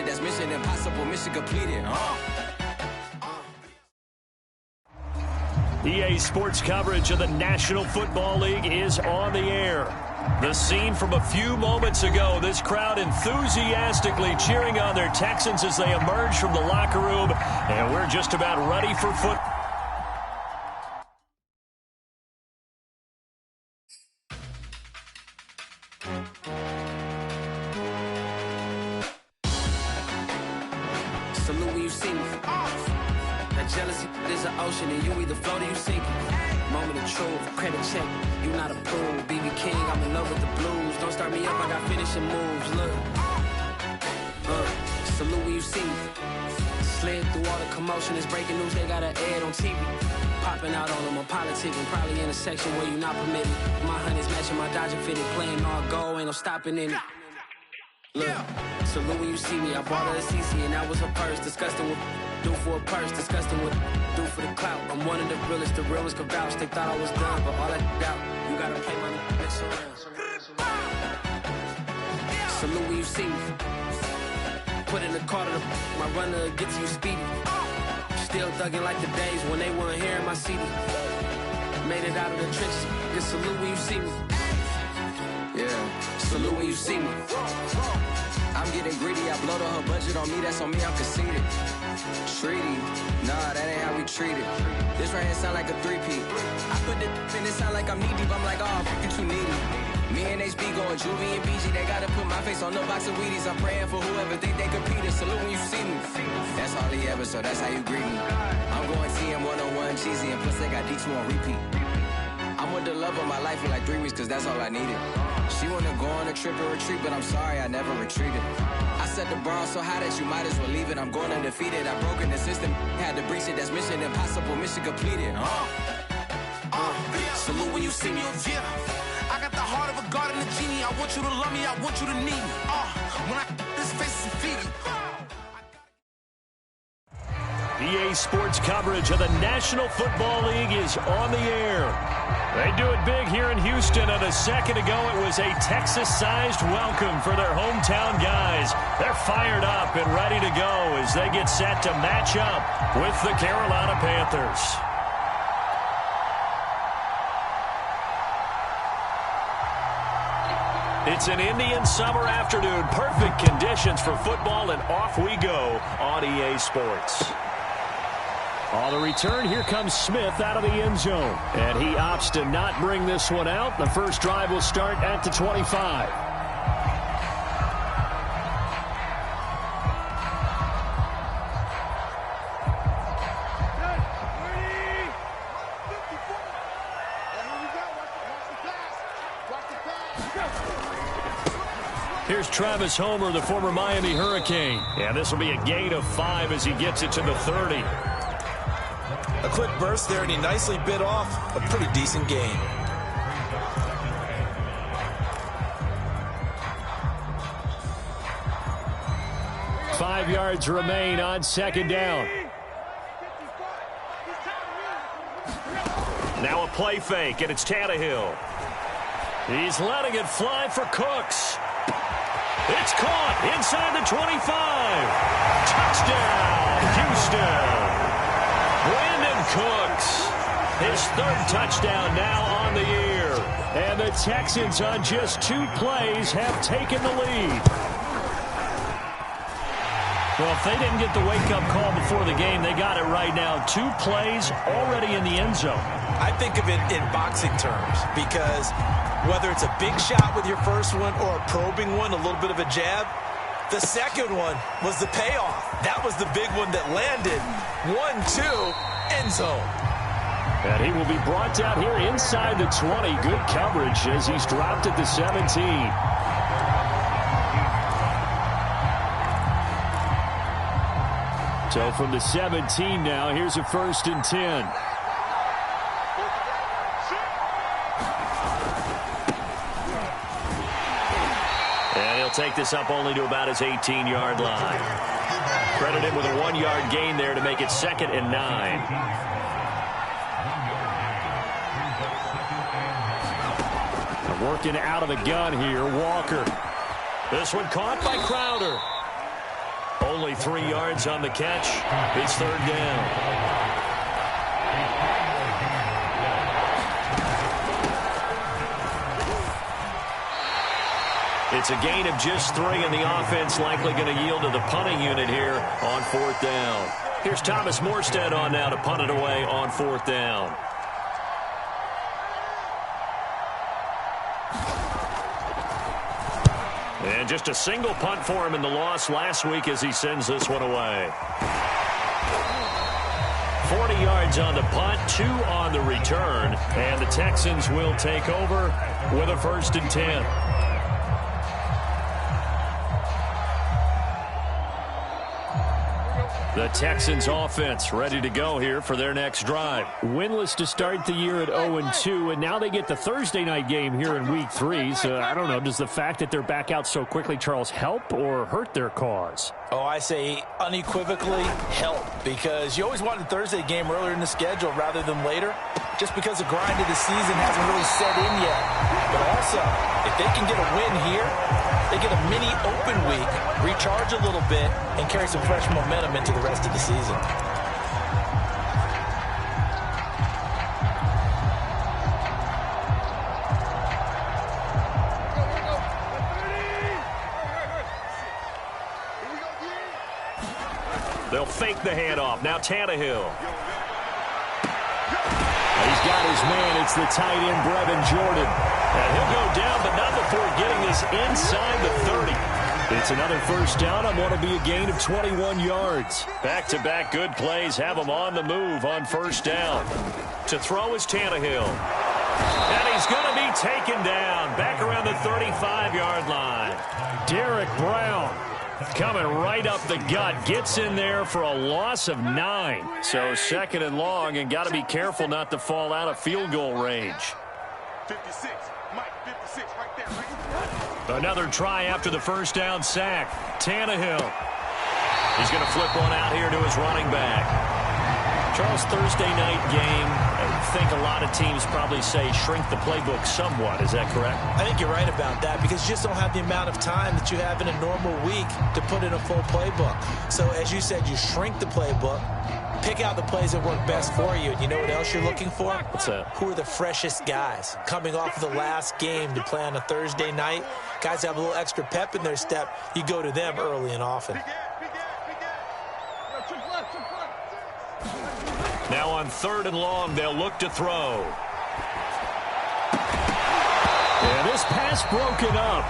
shit that's mission impossible, mission completed. EA Sports coverage of the National Football League is on the air. The scene from a few moments ago, this crowd enthusiastically cheering on their Texans as they emerge from the locker room, and we're just about ready for football. Salute when you see me. That jealousy is an ocean, and you either float or you sink it. Moment of truth, credit check, you not approved. BB King, I'm in love with the blues. Don't start me up, I got finishing moves. Look, salute when you see me. Slid through all the commotion, it's breaking news, they got an ad on TV. Popping out on them, I'm politicking, probably in a section where you not permitted. My honey's matching my Dodger fitted, playing all goal, ain't no stopping in it. Look, salute when you see me, I bought her a CC and that was her purse. Disgusting with do for a purse, disgusting with do for the clout. I'm one of the realest, the realest could vouch. They thought I was done, but all that out, you gotta play my next around. Salute when you see me. Put in the car to my runner gets you speedy. Still thugging like the days when they weren't hearing my CD. Made it out of the trenches, just salute when you see me. Yeah, salute when you see me. I'm getting greedy, I blowed her budget on me, that's on me, I'm conceited. Treaty, nah, that ain't how we treat it. This right here sound like a three-peat. I put the in it sound like I'm knee deep, I'm like, oh, you too needy. Me and HB going Juvie and BG, they gotta put my face on the box of Wheaties. I'm praying for whoever think they competed. Salute when you see me. That's all he ever, so that's how you greet me. I'm going TM 101 cheesy, and plus they got D2 on repeat. I'm with the love of my life for like 3 weeks, cause that's all I needed. She wanna go on a trip and retreat, but I'm sorry, I never retreated. I set the bar so high that you might as well leave it. I'm going undefeated, I broken the system, had to breach it, that's mission impossible, mission completed. Salute when you see me, yeah. I got the heart of a god and a genie. I want you to love me, I want you to need me. When I this face is feedy. EA Sports coverage of the National Football League is on the air. They do it big here in Houston, and a second ago it was a Texas-sized welcome for their hometown guys. They're fired up and ready to go as they get set to match up with the Carolina Panthers. It's an Indian summer afternoon. Perfect conditions for football, and off we go on EA Sports. On the return, here comes Smith out of the end zone. And he opts to not bring this one out. The first drive will start at the 25. Here's Travis Homer, the former Miami Hurricane. And this will be a gain of 5 as he gets it to the 30. A quick burst there, and he nicely bit off a pretty decent gain. Five yards remain on second down. Now a play fake, and it's Tannehill. He's letting it fly for Cooks. It's caught inside the 25. Touchdown, Houston. Brandon Cooks, his third touchdown now on the year. And the Texans on just 2 plays have taken the lead. Well, if they didn't get the wake-up call before the game, they got it right now. 2 plays already in the end zone. I think of it in boxing terms because whether it's a big shot with your first one or a probing one, a little bit of a jab, the second one was the payoff. That was the big one that landed. 1-2, end zone. And he will be brought down here inside the 20. Good coverage as he's dropped at the 17. So from the 17 now, here's a 1st and 10. And he'll take this up only to about his 18-yard line. Credit him with a 1-yard gain there to make it 2nd and 9. Working out of the gun here, Walker. This one caught by Crowder. Only 3 yards on the catch. It's third down. It's a gain of just 3, and the offense likely going to yield to the punting unit here on fourth down. Here's Thomas Morstead on now to punt it away on fourth down. And just a single punt for him in the loss last week as he sends this one away. 40 yards on the punt, 2 on the return, and the Texans will take over with a 1st and 10. The Texans offense ready to go here for their next drive. Winless to start the year at 0-2, and now they get the Thursday night game here in week 3. So I don't know, does the fact that they're back out so quickly, Charles, help or hurt their cause? Oh, I say unequivocally help, because you always want the Thursday game earlier in the schedule rather than later, just because the grind of the season hasn't really set in yet. But also, if they can get a win here, they get a mini open week, recharge a little bit, and carry some fresh momentum into the rest of the season. They'll fake the handoff. Now Tannehill. He's got his man. It's the tight end, Brevin Jordan. And he'll go down, but not before getting this inside the 30. It's another first down on what will be a gain of 21 yards. Back-to-back good plays have him on the move on first down. To throw is Tannehill. And he's going to be taken down back around the 35-yard line. Derek Brown coming right up the gut. Gets in there for a loss of 9. So 2nd and long, and got to be careful not to fall out of field goal range. 56. Mike, 56 right there. Right. Another try after the first down sack. Tannehill. He's going to flip one out here to his running back. Charles, Thursday night game, I think a lot of teams probably say shrink the playbook somewhat. Is that correct? I think you're right about that, because you just don't have the amount of time that you have in a normal week to put in a full playbook. So as you said, you shrink the playbook, pick out the plays that work best for you. And you know what else you're looking for? What's that? Who are the freshest guys coming off of the last game to play on a Thursday night? Guys have a little extra pep in their step. You go to them early and often. Now on 3rd and long, they'll look to throw. And this pass broken up.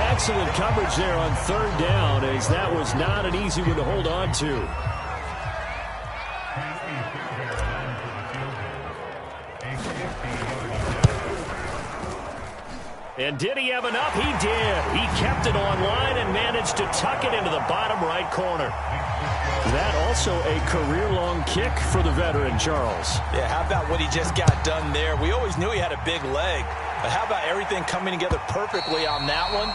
Excellent coverage there on 3rd down, as that was not an easy one to hold on to. And did he have enough? He did. He kept it online and managed to tuck it into the bottom right corner. That also a career-long kick for the veteran, Charles. Yeah, how about what he just got done there? We always knew he had a big leg, but how about everything coming together perfectly on that one?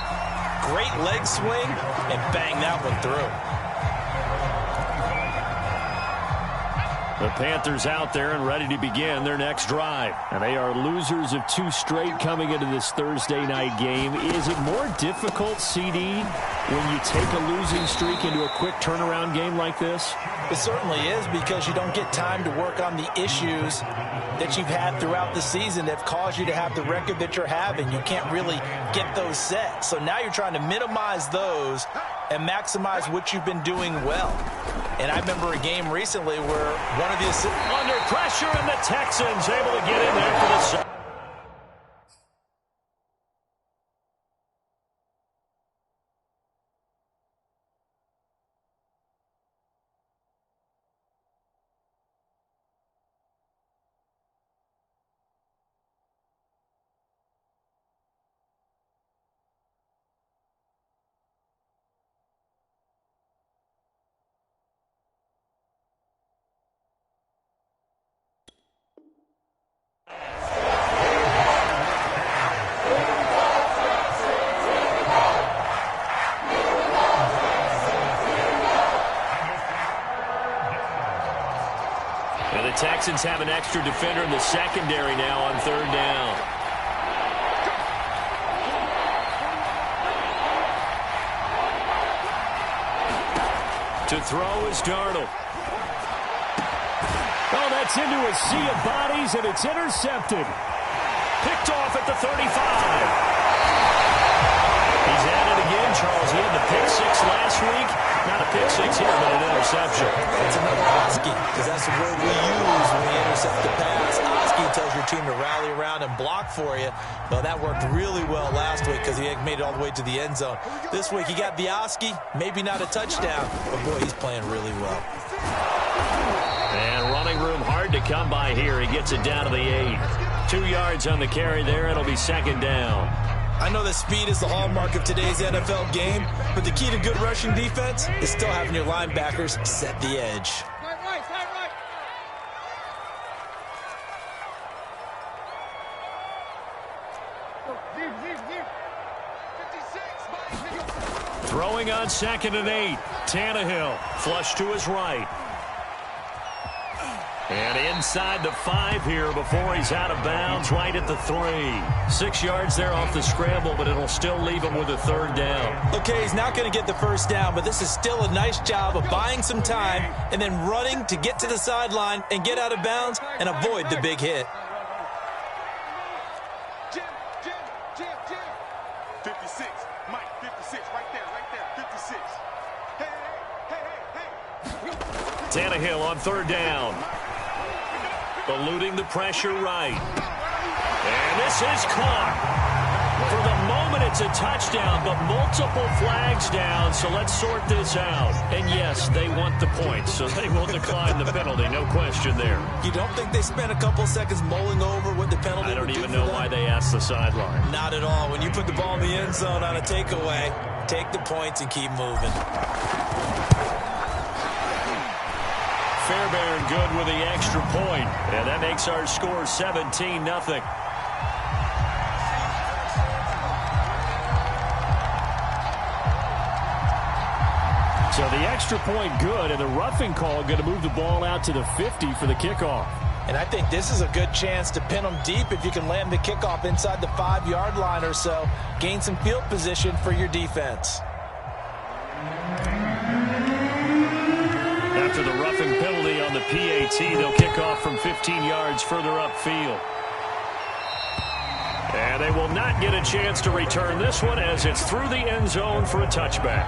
Great leg swing, and bang that one through. The Panthers out there and ready to begin their next drive. And they are losers of 2 straight coming into this Thursday night game. Is it more difficult, CD, when you take a losing streak into a quick turnaround game like this? It certainly is, because you don't get time to work on the issues that you've had throughout the season that have caused you to have the record that you're having. You can't really get those set. So now you're trying to minimize those and maximize what you've been doing well. And I remember a game recently where one of the under pressure, and the Texans able to get in there for the... Texans have an extra defender in the secondary now on 3rd down. To throw is Darnold. Oh, that's into a sea of bodies, and it's intercepted. Picked off at the 35. He's at it again, Charles. He had the pick six last week. Not a pick six here, but an interception. That's another Oski, because that's the word we use when we intercept the pass. Oski tells your team to rally around and block for you. Well, that worked really well last week because he made it all the way to the end zone. This week he got the Oski, maybe not a touchdown, but boy, he's playing really well. And running room hard to come by here. He gets it down to the 8. 2 yards on the carry there. It'll be second down. I know that speed is the hallmark of today's NFL game, but the key to good rushing defense is still having your linebackers set the edge. Throwing on 2nd and 8. Tannehill flush to his right. And inside the 5 here before he's out of bounds, right at the 3. 6 yards there off the scramble, but it'll still leave him with a 3rd down. Okay, he's not going to get the first down, but this is still a nice job of buying some time and then running to get to the sideline and get out of bounds and avoid the big hit. Jim. 56. Mike, 56. Right there. 56. Hey. Tannehill on 3rd down. Eluding the pressure right. And this is caught. For the moment, it's a touchdown, but multiple flags down, so let's sort this out. And yes, they want the points, so they will decline the penalty, no question there. You don't think they spent a couple seconds mulling over what the penalty I don't would do even for know them? why they asked the sideline. Not at all. When you put the ball in the end zone on a takeaway, take the points and keep moving. Fairbairn good with the extra point, and that makes our score 17-0. So the extra point good, and the roughing call going to move the ball out to the 50 for the kickoff. And I think this is a good chance to pin them deep if you can land the kickoff inside the 5-yard line or so. Gain some field position for your defense. After the roughing penalty on the PAT, they'll kick off from 15 yards further upfield. And they will not get a chance to return this one as it's through the end zone for a touchback.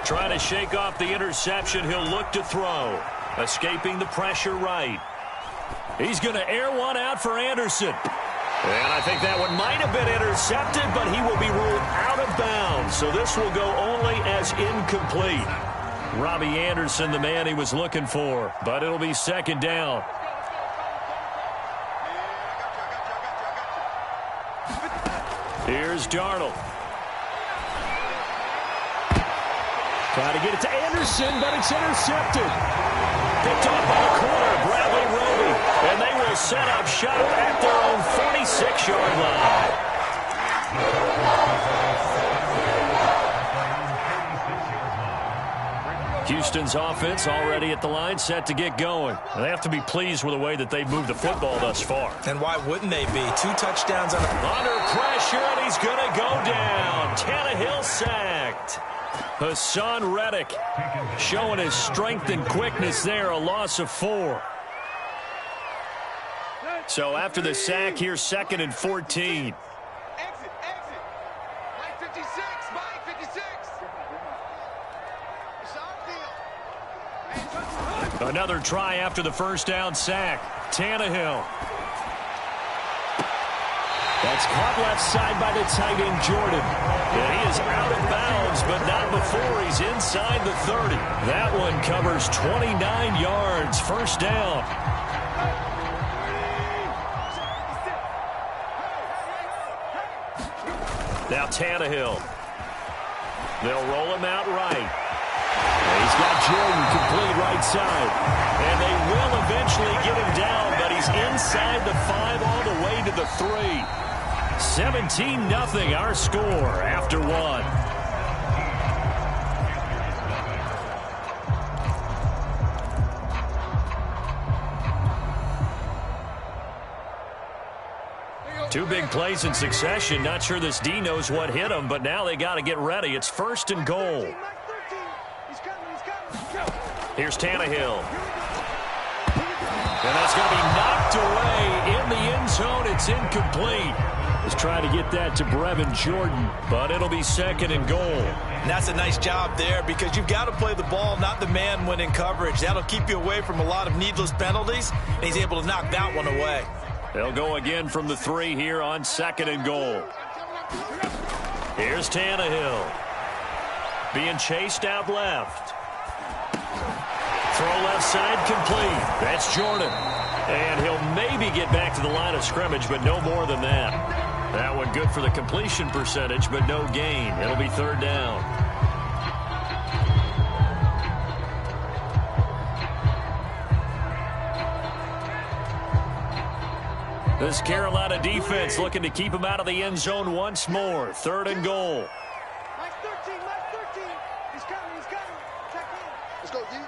Trying to shake off the interception. He'll look to throw. Escaping the pressure right. He's going to air one out for Anderson. And I think that one might have been intercepted, but he will be ruled out of bounds. So this will go only as incomplete. Robbie Anderson, the man he was looking for. But it'll be second down. Here's Darnold. Trying to get it to Anderson, but it's intercepted. Picked off by the corner, Bradley Roby. And they will set up shop at their own 46-yard line. Houston's offense already at the line, set to get going. And they have to be pleased with the way that they've moved the football thus far. And why wouldn't they be? 2 touchdowns on Under pressure, and he's going to go down. Tannehill sacked. Hassan Reddick showing his strength and quickness there, a loss of 4. So after the sack, here's 2nd and 14. Exit. Mike 56. It's our field. Another try after the first down sack. Tannehill. That's caught left side by the tight end, Jordan. And he is out of bounds, but not before he's inside the 30. That one covers 29 yards. First down. Now Tannehill. They'll roll him out right. He's got Jordan complete right side. And they will eventually get him down, but he's inside the 5 all the way to the 3. 17-0 our score after 1. Two big plays in succession. Not sure this D knows what hit him, but now they got to get ready. It's 1st and goal. Here's Tannehill. And that's going to be knocked away in the end zone. It's incomplete. He's trying to get that to Brevin Jordan, but it'll be 2nd and goal. And that's a nice job there because you've got to play the ball, not the man when in coverage. That'll keep you away from a lot of needless penalties, and he's able to knock that one away. They'll go again from the 3 here on 2nd and goal. Here's Tannehill. Being chased out left. Throw left side complete. That's Jordan. And he'll maybe get back to the line of scrimmage, but no more than that. That one good for the completion percentage, but no gain. It'll be 3rd down. This Carolina defense looking to keep him out of the end zone once more. 3rd and goal. Mike 13. He's coming. Check in. Let's go, D.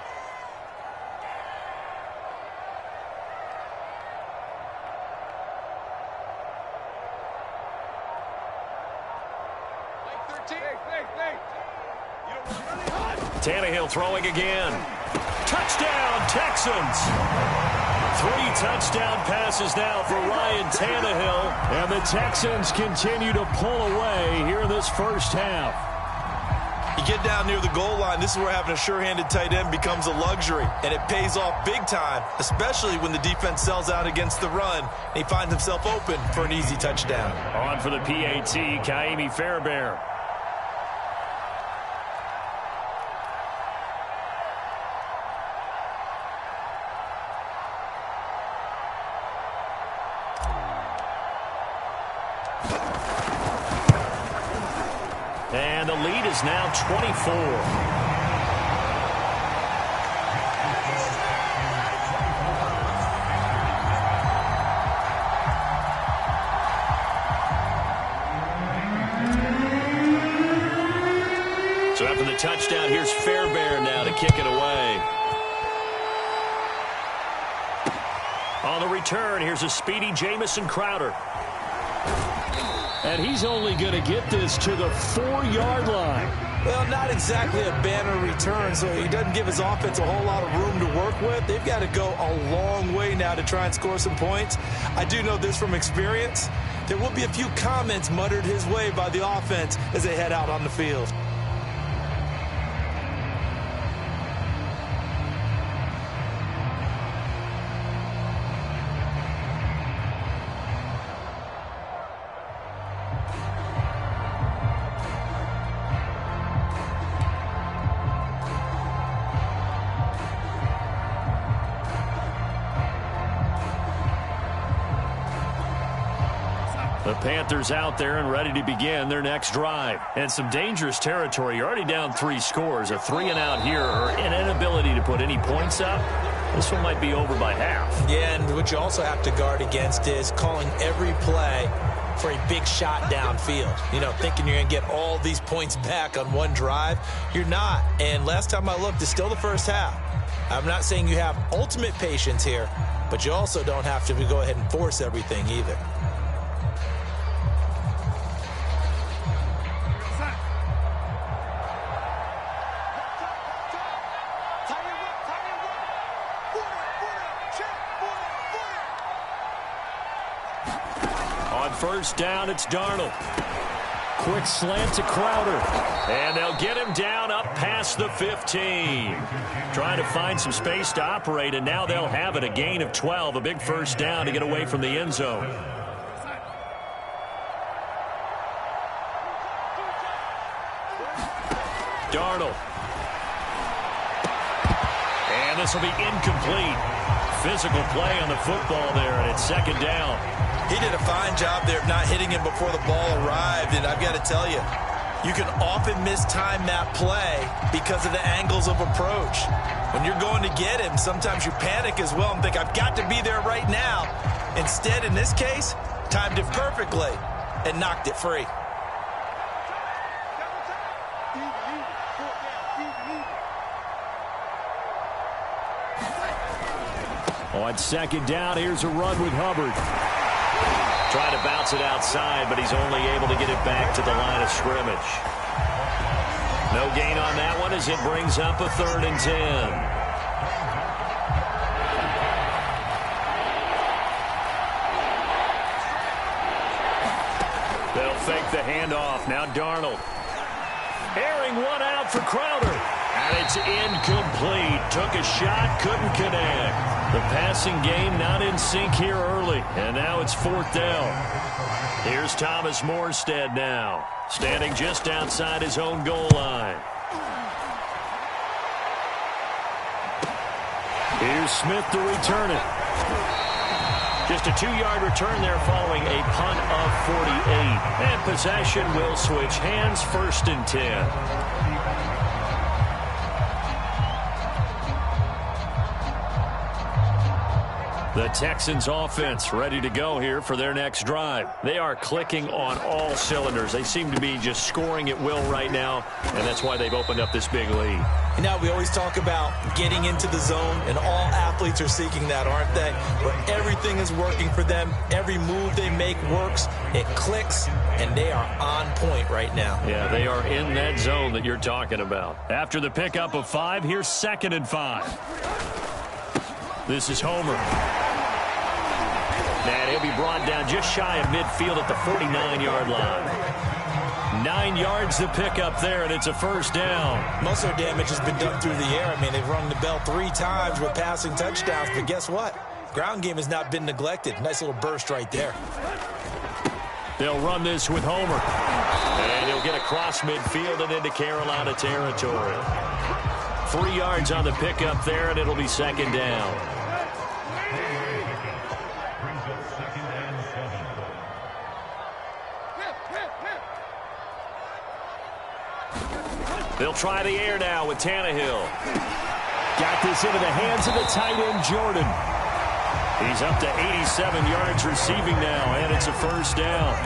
Tannehill throwing again. Touchdown, Texans. 3 touchdown passes now for Ryan Tannehill. And the Texans continue to pull away here in this first half. You get down near the goal line, this is where having a sure-handed tight end becomes a luxury, and it pays off big time, especially when the defense sells out against the run, and he finds himself open for an easy touchdown. On for the PAT, Kaimi Fairbairn. And the lead is now 24. So after the touchdown, here's Fairbairn now to kick it away. On the return, here's a speedy Jamison Crowder. And he's only going to get this to the 4-yard line. Well, not exactly a banner return, so he doesn't give his offense a whole lot of room to work with. They've got to go a long way now to try and score some points. I do know this from experience. There will be a few comments muttered his way by the offense as they head out on the field. The Panthers out there and ready to begin their next drive. And some dangerous territory. You're already down 3 scores. A 3-and-out here or an inability to put any points up. This one might be over by half. Yeah, and what you also have to guard against is calling every play for a big shot downfield. You know, thinking you're going to get all these points back on one drive. You're not. And last time I looked, it's still the first half. I'm not saying you have ultimate patience here, but you also don't have to go ahead and force everything either. First down, it's Darnold. Quick slant to Crowder. And they'll get him down up past the 15. Trying to find some space to operate, and now they'll have it. A gain of 12, a big first down to get away from the end zone. Darnold. And this will be incomplete. Physical play on the football there, and it's 2nd down. He did a fine job there of not hitting him before the ball arrived, and I've got to tell you, you can often mistime that play because of the angles of approach. When you're going to get him, sometimes you panic as well and think, I've got to be there right now. Instead, in this case, timed it perfectly and knocked it free. On 2nd down, here's a run with Hubbard. Trying to bounce it outside, but he's only able to get it back to the line of scrimmage. No gain on that one as it brings up a 3rd and 10. They'll fake the handoff. Now Darnold. Airing one out for Crowder. And it's incomplete. Took a shot, couldn't connect. The passing game not in sync here early. And now it's 4th down. Here's Thomas Morstead now. Standing just outside his own goal line. Here's Smith to return it. Just a 2-yard return there following a punt of 48. And possession will switch hands, 1st and 10. The Texans offense ready to go here for their next drive. They are clicking on all cylinders. They seem to be just scoring at will right now, and that's why they've opened up this big lead. And now we always talk about getting into the zone, and all athletes are seeking that, aren't they? Where everything is working for them. Every move they make works. It clicks, and they are on point right now. Yeah, they are in that zone that you're talking about. After the pickup of 5, here's 2nd and 5. This is Homer. And he'll be brought down just shy of midfield at the 49-yard line. 9 yards to pick up there, and it's a 1st down. Most of their damage has been done through the air. I mean, they've rung the bell 3 times with passing touchdowns, but guess what? Ground game has not been neglected. Nice little burst right there. They'll run this with Homer. And he'll get across midfield and into Carolina territory. 3 yards on the pickup there, and it'll be 2nd down. They'll try the air now with Tannehill. Got this into the hands of the tight end, Jordan. He's up to 87 yards receiving now, and it's a 1st down.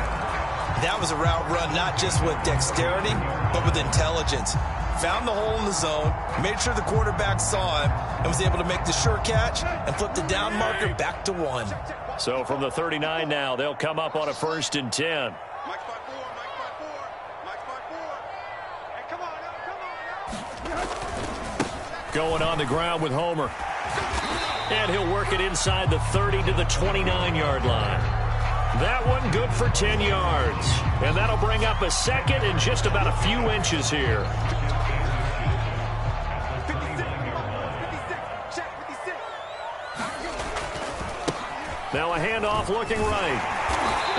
That was a route run not just with dexterity, but with intelligence. Found the hole in the zone, made sure the quarterback saw him, and was able to make the sure catch and flip the down marker back to 1. So from the 39 now, they'll come up on a 1st and 10. Going on the ground with Homer. And he'll work it inside the 30 to the 29-yard line. That one good for 10 yards. And that'll bring up a 2nd and just about a few inches here. Now a handoff looking right.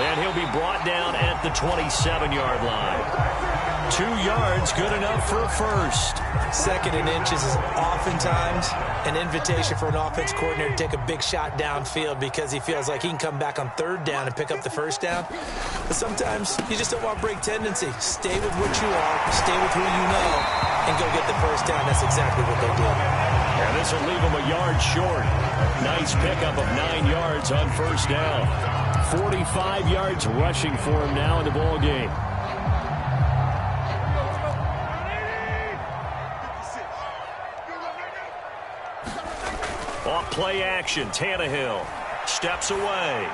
And he'll be brought down at the 27-yard line. 2 yards, good enough for a 1st. 2nd and inches is oftentimes an invitation for an offense coordinator to take a big shot downfield because he feels like he can come back on 3rd down and pick up the 1st down. But sometimes you just don't want break tendency. Stay with what you are, stay with who you know, and go get the 1st down. That's exactly what they did. And this will leave him a yard short. Nice pickup of 9 yards on 1st down. 45 yards rushing for him now in the ball game. Off play action, Tannehill steps away.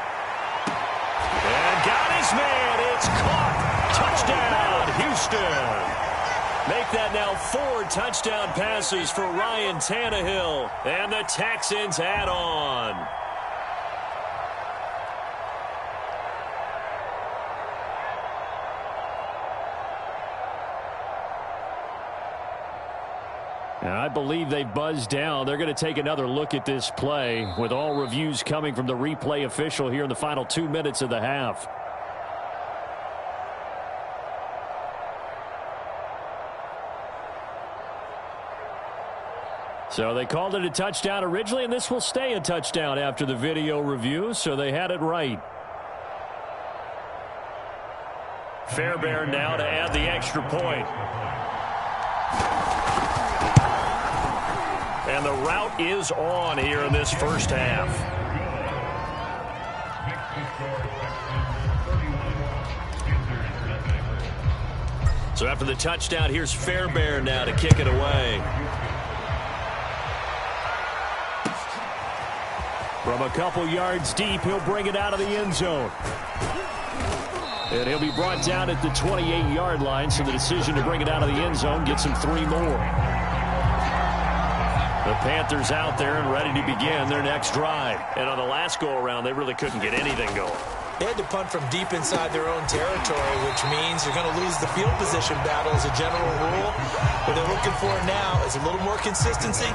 And got his man. It's caught. Touchdown, Houston. Make that now 4 touchdown passes for Ryan Tannehill. And the Texans add on. And I believe they buzzed down. They're going to take another look at this play with all reviews coming from the replay official here in the final 2 minutes of the half. So they called it a touchdown originally, and this will stay a touchdown after the video review, so they had it right. Fairbairn now to add the extra point. And the route is on here in this 1st half. So after the touchdown, here's Fairbairn now to kick it away. From a couple yards deep, he'll bring it out of the end zone. And he'll be brought down at the 28-yard line, so the decision to bring it out of the end zone gets him 3 more. The Panthers out there and ready to begin their next drive. And on the last go-around, they really couldn't get anything going. They had to punt from deep inside their own territory, which means you're going to lose the field position battle as a general rule. What they're looking for now is a little more consistency,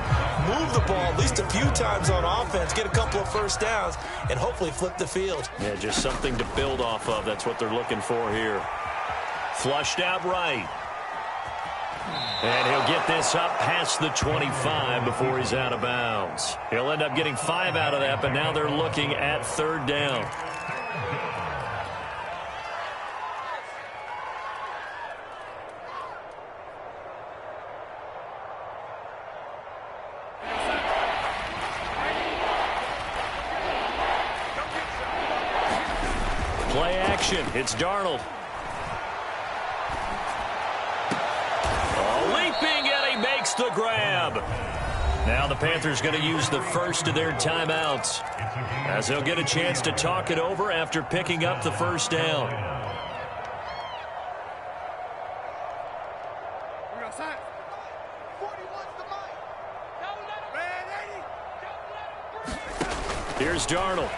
move the ball at least a few times on offense, get a couple of first downs, and hopefully flip the field. Yeah, just something to build off of. That's what they're looking for here. Flushed out right. And he'll get this up past the 25 before he's out of bounds. He'll end up getting 5 out of that, but now they're looking at 3rd down. Play action. It's Darnold. Leaping, and he makes the grab. Now the Panthers going to use the first of their timeouts, as they'll get a chance to talk it over after picking up the first down. Here's Darnold.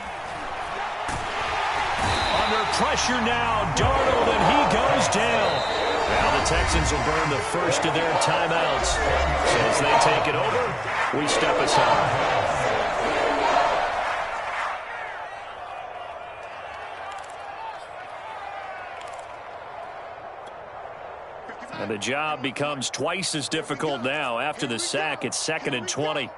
Under pressure now, Darnold, and he goes down. Now the Texans will burn the first of their timeouts. So as they take it over, we step aside. And the job becomes twice as difficult now. After the sack, it's 2nd and 20.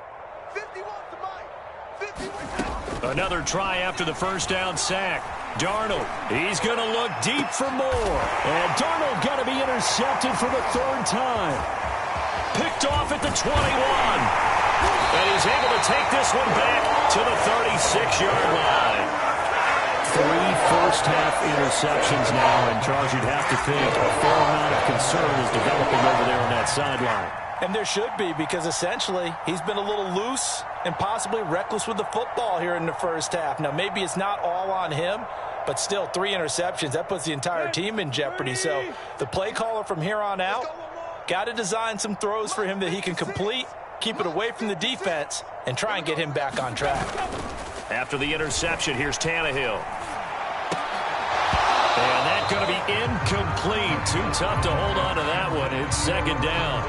Another try after the first down sack. Darnold, he's going to look deep for more. And Darnold got to be intercepted for the 3rd time. Picked off at the 21. And he's able to take this one back to the 36-yard line. 3 first-half interceptions now. And, Charles, you'd have to think a fair amount of concern is developing over there on that sideline. And there should be, because essentially he's been a little loose and possibly reckless with the football here in the first half. Now, maybe it's not all on him, but still 3 interceptions. That puts the entire team in jeopardy. So the play caller from here on out got to design some throws for him that he can complete, keep it away from the defense, and try and get him back on track. After the interception, here's Tannehill. And that's going to be incomplete. Too tough to hold on to that one. It's 2nd down.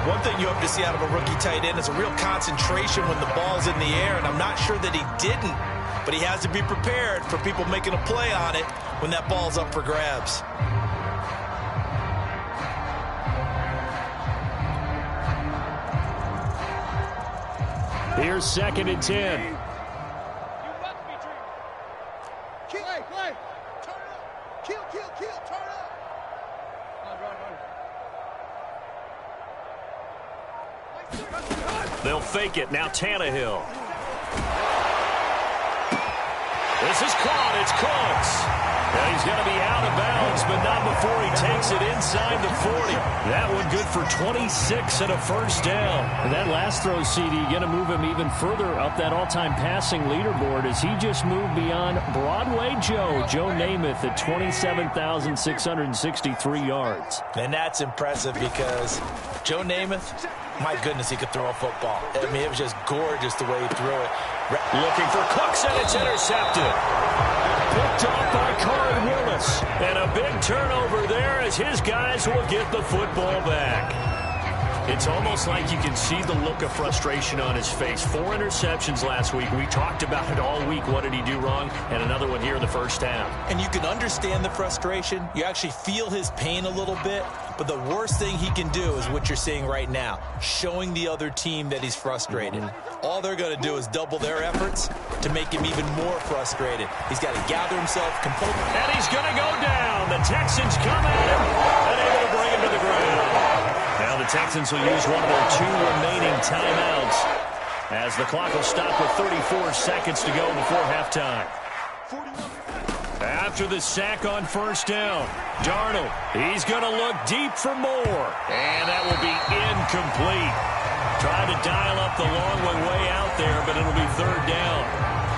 One thing you hope to see out of a rookie tight end is a real concentration when the ball's in the air, and I'm not sure that he didn't, but he has to be prepared for people making a play on it when that ball's up for grabs. Here's 2nd and 10. They'll fake it. Now Tannehill. This is caught. It's Cooks. And he's going to be out of bounds, but not before he takes it inside the 40. That one good for 26 and a first down. And that last throw, CD, going to move him even further up that all-time passing leaderboard as he just moved beyond Broadway Joe Namath at 27,663 yards. And that's impressive because Joe Namath, my goodness, he could throw a football. I mean, it was just gorgeous the way he threw it. Looking for Cooks, and it's intercepted. Picked off by Corey Willis. And a big turnover there as his guys will get the football back. It's almost like you can see the look of frustration on his face. 4 interceptions last week. We talked about it all week. What did he do wrong? And another one here in the first half. And you can understand the frustration. You actually feel his pain a little bit. But the worst thing he can do is what you're seeing right now, showing the other team that he's frustrated. All they're going to do is double their efforts to make him even more frustrated. He's got to gather himself, compose. And he's going to go down. The Texans come at him and able to bring him to the ground. Now the Texans will use one of their 2 remaining timeouts as the clock will stop with 34 seconds to go before halftime. After the sack on first down, Darnold, he's going to look deep for more. And that will be incomplete. Trying to dial up the long way out there, but it'll be 3rd down.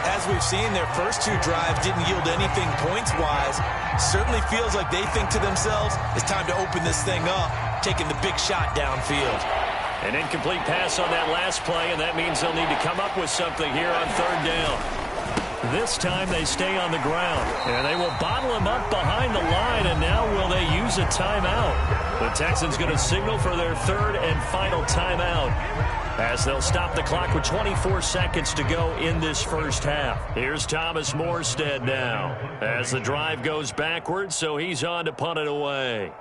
As we've seen, their first two drives didn't yield anything points-wise. Certainly feels like they think to themselves, it's time to open this thing up, taking the big shot downfield. An incomplete pass on that last play, and that means they'll need to come up with something here on third down. This time they stay on the ground, and they will bottle him up behind the line, and now will they use a timeout? The Texans going to signal for their third and final timeout as they'll stop the clock with 24 seconds to go in this first half. Here's Thomas Morstead now as the drive goes backwards, so he's on to punt it away.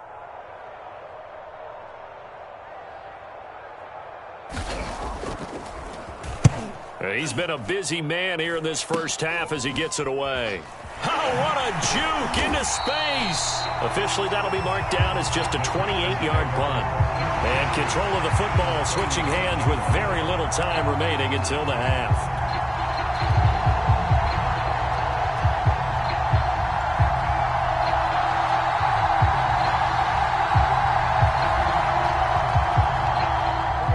He's been a busy man here in this first half as he gets it away. Oh, what a juke into space. Officially, that'll be marked down as just a 28-yard punt. And control of the football switching hands with very little time remaining until the half.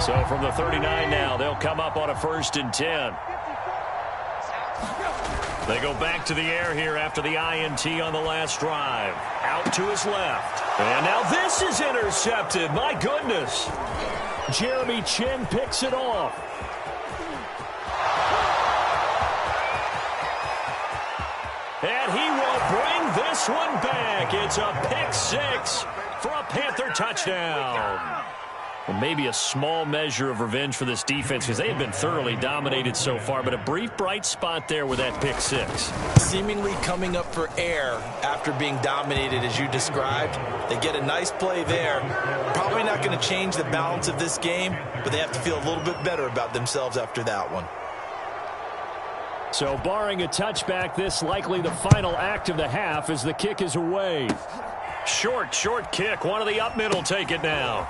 So from the 39 now, they'll come up on a 1st and 10. They go back to the air here after the INT on the last drive. Out to his left. And now this is intercepted. My goodness. Jeremy Chin picks it off. And he will bring this one back. It's a pick six for a Panther touchdown. Well, maybe a small measure of revenge for this defense because they have been thoroughly dominated so far, but a brief bright spot there with that pick six. Seemingly coming up for air after being dominated as you described. They get a nice play there. Probably not going to change the balance of this game, but they have to feel a little bit better about themselves after that one. So barring a touchback, this likely the final act of the half as the kick is away. Short kick. One of the up middle take it now.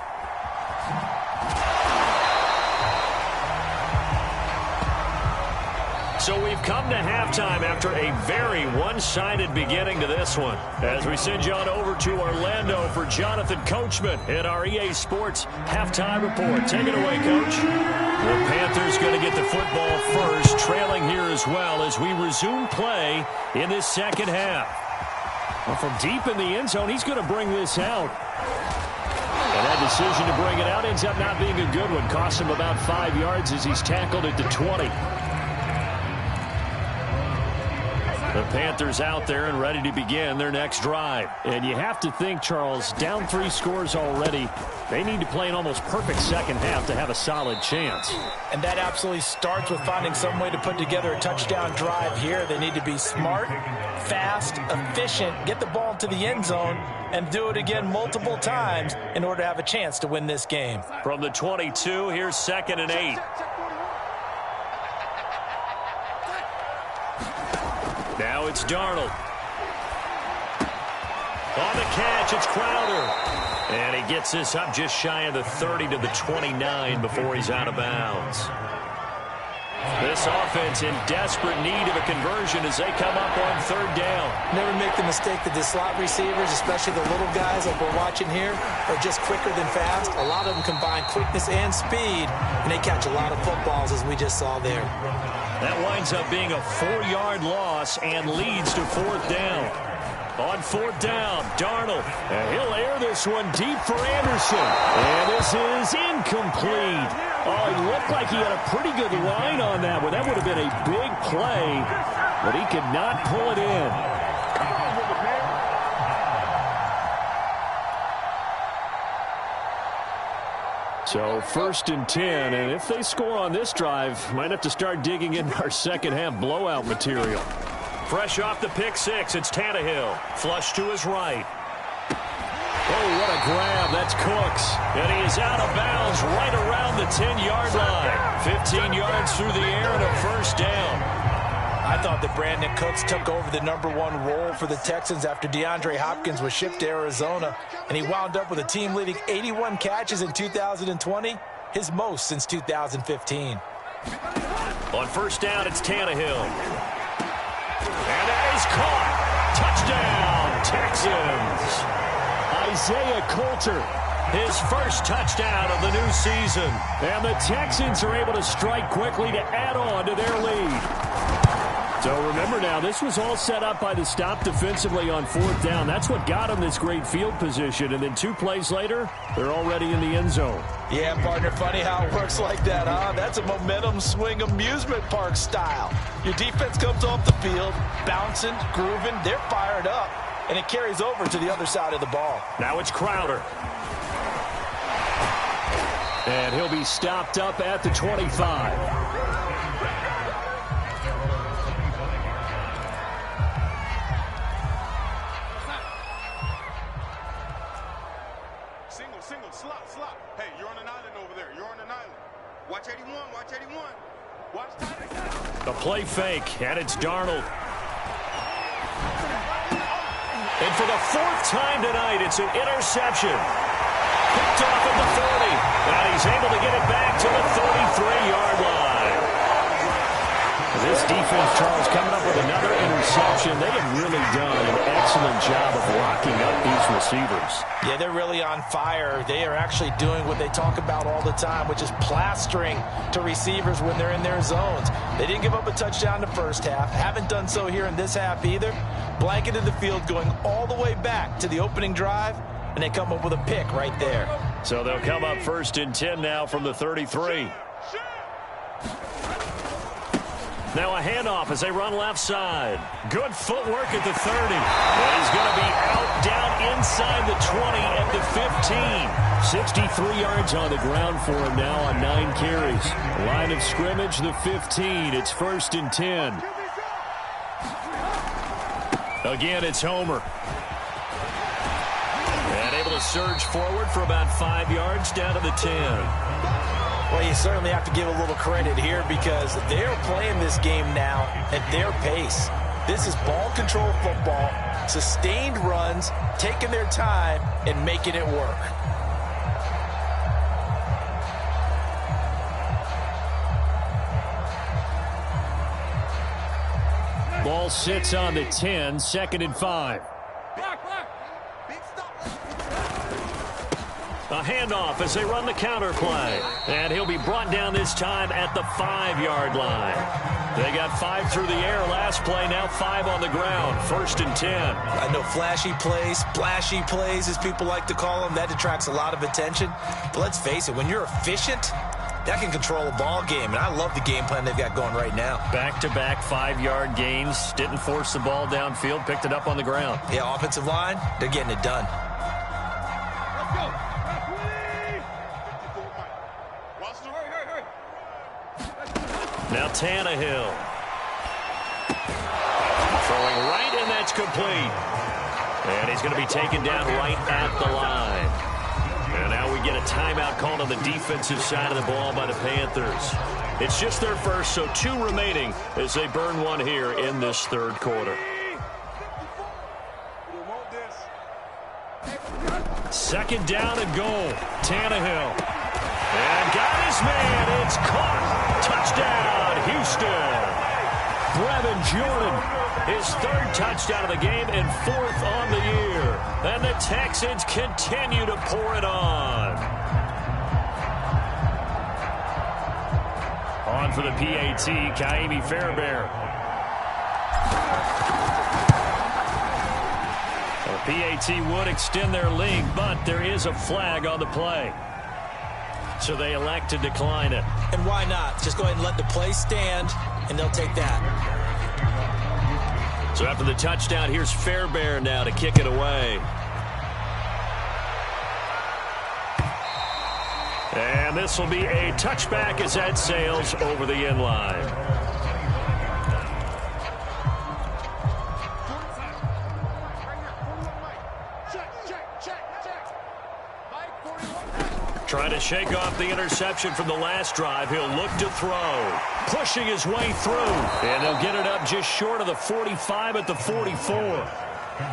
So we've come to halftime after a very one-sided beginning to this one. As we send you on over to Orlando for Jonathan Coachman in our EA Sports Halftime Report. Take it away, Coach. The Panthers going to get the football first, trailing here as well as we resume play in this second half. Well, from deep in the end zone, he's going to bring this out. And that decision to bring it out ends up not being a good one. Costs him about 5 yards as he's tackled at the 20. The Panthers out there and ready to begin their next drive. And you have to think, Charles, down 3 scores already. They need to play an almost perfect second half to have a solid chance. And that absolutely starts with finding some way to put together a touchdown drive here. They need to be smart, fast, efficient, get the ball to the end zone, and do it again multiple times in order to have a chance to win this game. From the 22, here's 2nd and 8. Now it's Darnold. On the catch, it's Crowder. And he gets this up just shy of the 30 to the 29 before he's out of bounds. This offense in desperate need of a conversion as they come up on 3rd down. Never make the mistake that the slot receivers, especially the little guys like we're watching here, are just quicker than fast. A lot of them combine quickness and speed, and they catch a lot of footballs as we just saw there. That winds up being a 4-yard loss and leads to 4th down. On 4th down, Darnold. And he'll air this one deep for Anderson. And this is incomplete. Oh, it looked like he had a pretty good line on that one. That would have been a big play, but he could not pull it in. So 1st and 10, and if they score on this drive, might have to start digging in our second half blowout material. Fresh off the pick six, it's Tannehill. Flush to his right. Oh, what a grab. That's Cooks. And he is out of bounds right around the 10-yard line. 15 yards through the air and a 1st down. I thought that Brandon Cooks took over the #1 role for the Texans after DeAndre Hopkins was shipped to Arizona, and he wound up with a team-leading 81 catches in 2020, his most since 2015. On 1st down, it's Tannehill. And that is caught. Touchdown, Texans. Isaiah Coulter, his first touchdown of the new season. And the Texans are able to strike quickly to add on to their lead. So remember now, this was all set up by the stop defensively on 4th down. That's what got them this great field position. And then 2 plays later, they're already in the end zone. Yeah, partner, funny how it works like that, huh? That's a momentum swing amusement park style. Your defense comes off the field, bouncing, grooving, they're fired up, and it carries over to the other side of the ball. Now it's Crowder. And he'll be stopped up at the 25. Slot. Hey, you're on an island over there. You're on an island. Watch 81. Watch 81. Watch tight. The play fake, and it's Darnold. And for the 4th time tonight, it's an interception. Picked off at the 40. And he's able to get it back to the 33-yard line. This defense, Charles, coming up with another interception. They have really done an excellent job of locking up these receivers. Yeah, they're really on fire. They are actually doing what they talk about all the time, which is plastering to receivers when they're in their zones. They didn't give up a touchdown the first half. Haven't done so here in this half either. Blanketed the field going all the way back to the opening drive, and they come up with a pick right there. So they'll come up 1st and 10 now from the 33. Now a handoff as they run left side. Good footwork at the 30. And he's going to be out down inside the 20 at the 15. 63 yards on the ground for him now on 9 carries. Line of scrimmage, the 15. It's 1st and 10. Again, it's Homer. And able to surge forward for about 5 yards down to the 10. Well, you certainly have to give a little credit here because they're playing this game now at their pace. This is ball control football, sustained runs, taking their time, and making it work. Ball sits on the 10, 2nd and 5. A handoff as they run the counter play. And he'll be brought down this time at the 5-yard line. They got 5 through the air last play, now 5 on the ground. 1st and 10. I know flashy plays, splashy plays, as people like to call them, that attracts a lot of attention. But let's face it, when you're efficient, that can control a ball game. And I love the game plan they've got going right now. Back-to-back 5-yard gains. Didn't force the ball downfield, picked it up on the ground. Yeah, offensive line, they're getting it done. Now Tannehill. Throwing right, and that's complete. And he's going to be taken down right at the line. And now we get a timeout called on the defensive side of the ball by the Panthers. It's just their first, so 2 remaining as they burn 1 here in this 3rd quarter. 2nd down and goal. Tannehill. And got his man. It's caught. Touchdown, Houston. Brevin Jordan, his 3rd touchdown of the game and 4th on the year. And the Texans continue to pour it on. On for the PAT, Kaimi Fairbairn. The PAT would extend their lead, but there is a flag on the play. So they elect to decline it. And why not? Just go ahead and let the play stand, and they'll take that. So after the touchdown, here's Fairbairn now to kick it away. And this will be a touchback as that sails over the end line. Trying to shake off the interception from the last drive. He'll look to throw. Pushing his way through. And he'll get it up just short of the 45 at the 44.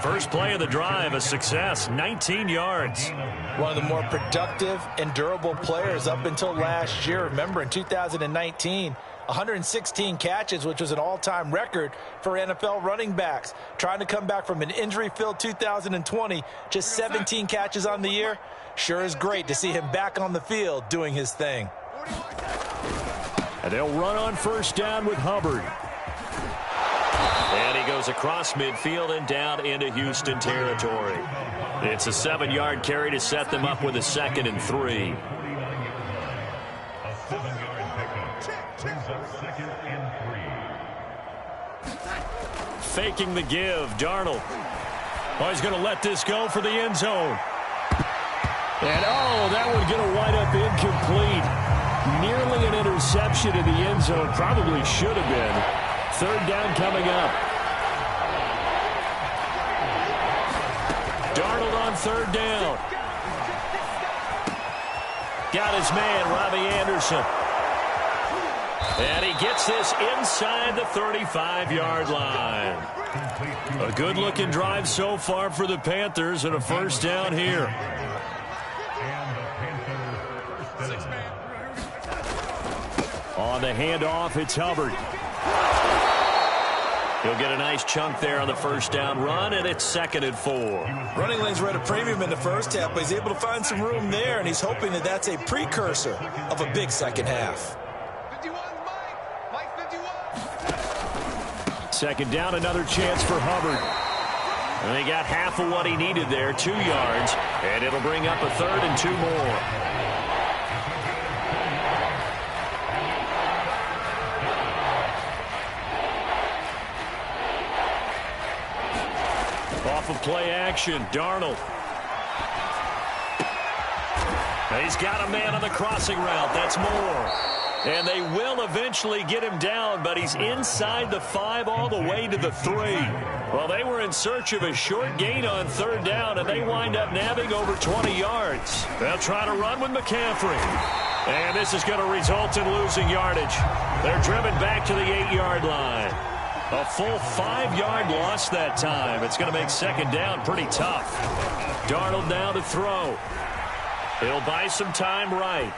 First play of the drive, a success, 19 yards. One of the more productive and durable players up until last year. Remember, in 2019, 116 catches, which was an all-time record for NFL running backs. Trying to come back from an injury-filled 2020, just 17 catches on the year. Sure is great to see him back on the field doing his thing. And they'll run on 1st down with Hubbard. And he goes across midfield and down into Houston territory. It's a 7-yard carry to set them up with a 2nd and 3. Faking the give, Darnold. Oh, he's going to let this go for the end zone. And, that one's going to wind up incomplete. Nearly an interception in the end zone. Probably should have been. 3rd down coming up. Darnold on 3rd down. Got his man, Robbie Anderson. And he gets this inside the 35-yard line. A good-looking drive so far for the Panthers and a 1st down here. On the handoff, it's Hubbard. He'll get a nice chunk there on the 1st down run, and it's 2nd and 4. Running lanes were at a premium in the first half, but he's able to find some room there, and he's hoping that that's a precursor of a big second half. 2nd down, another chance for Hubbard. And he got half of what he needed there, 2 yards, and it'll bring up a 3rd and 2 more. Off of play action, Darnold. He's got a man on the crossing route. That's Moore. And they will eventually get him down, but he's inside the 5 all the way to the 3. Well, they were in search of a short gain on 3rd down, and they wind up nabbing over 20 yards. They'll try to run with McCaffrey. And this is going to result in losing yardage. They're driven back to the 8-yard line. A full 5-yard loss that time. It's going to make 2nd down pretty tough. Darnold now to throw. He'll buy some time right.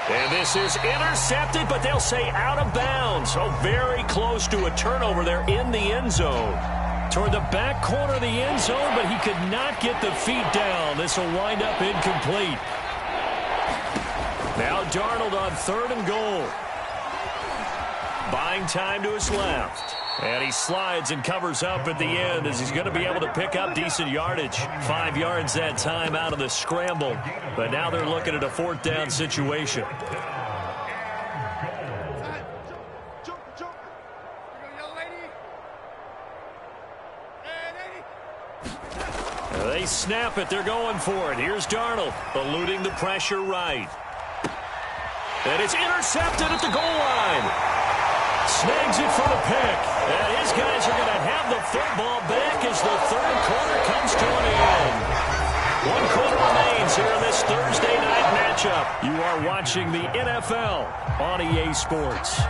And this is intercepted, but they'll say out of bounds. Oh, very close to a turnover there in the end zone. Toward the back corner of the end zone, but he could not get the feet down. This will wind up incomplete. Now Darnold on 3rd and goal. Buying time to his left. And he slides and covers up at the end as he's going to be able to pick up decent yardage. 5 yards that time out of the scramble. But now they're looking at a 4th down situation. They snap it. They're going for it. Here's Darnold, eluding the pressure right. And it's intercepted at the goal line. Snags it for the pick. And his guys are going to have the football back as the 3rd quarter comes to an end. 1 quarter remains here in this Thursday night matchup. You are watching the NFL on EA Sports.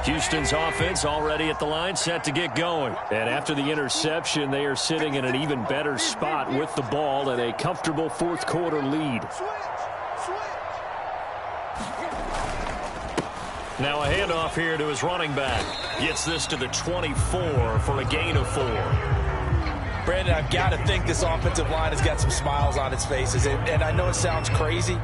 Houston's offense already at the line, set to get going. And after the interception, they are sitting in an even better spot with the ball and a comfortable 4th quarter lead. Now a handoff here to his running back. Gets this to the 24 for a gain of 4. Brandon, I've got to think this offensive line has got some smiles on its faces. And I know it sounds crazy,